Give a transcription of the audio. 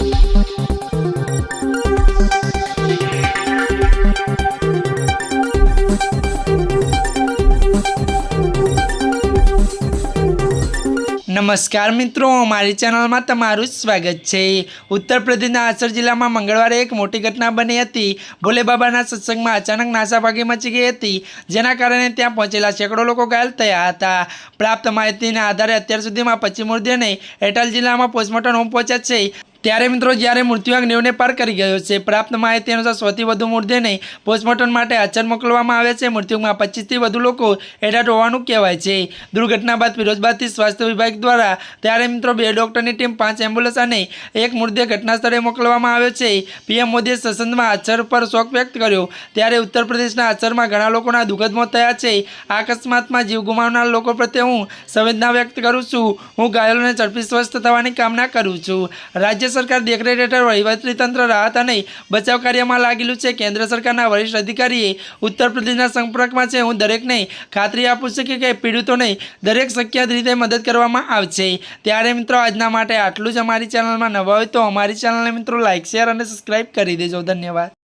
नमस्कार मित्रों, हमारी चैनल में तमारुं स्वागत है। उत्तर प्रदेश आसर जिला में मंगलवारे एक मोटी घटना बनी थी। भोले बाबा सत्संग में अचानक नासाभागी मची गई थी, जेना कारणे त्यां पहोंचेला शेकडो लोको घायल थया हता। प्राप्त माहितीना आधारे अत्यार सुधीमां 25 मृतदेहोने एटाल जिला में पोस्टमोर्टम होम पहोंच्या छे। त्यारे मित्रों, ज्यारे मृत्युआंक 90 ने पार करी गयो छे। प्राप्त माहिती अनुसार 100 थी वधु मृतदेहोने पोस्टमोर्टम माटे आचर मोकलवामां आव्या छे। मृत्युआंकमां 25 थी वधु लोको एडाट होवानुं कहेवाय छे। दुर्घटना बाद फिरोजबादथी स्वास्थ्य विभाग द्वारा त्यारे मित्रों 2 डॉक्टरनी टीम 5 एम्ब्युलन्स अने 1 मृतदेह घटनास्थळे मोकलवामां आव्यो छे। पीएम मोदीए ससंदमां आचर पर शोक व्यक्त कर्यो। त्यारे उत्तर प्रदेशना आचरमां घणा लोकोना दुःखद मौत थया छे। आ अकस्मातमां जीव गुमावनार लोको प्रत्ये हुं संवेदना व्यक्त करूं छुं। हुं घायलोने झड़पी स्वस्थ थवानी कामना करूं छुं। राज्य सरकार देखरेख हेठळ वहीवटी तंत्र राहत अने बचाव कार्यमां लागेलुं छे। केन्द्र सरकारना वरिष्ठ अधिकारीए उत्तर प्रदेशना संपर्कमां छे। हुं दरेकने खातरी आपું છું કે પીડિતોને દરેક શક્ય રીતે મદદ કરવામાં આવશે। ત્યારે મિત્રો આજના માટે આટલું જ। અમારી ચેનલમાં નવા હોય તો અમારી ચેનલને મિત્રો લાઇક, શેર અને સબસ્ક્રાઇબ કરી દેજો। ધન્યવાદ।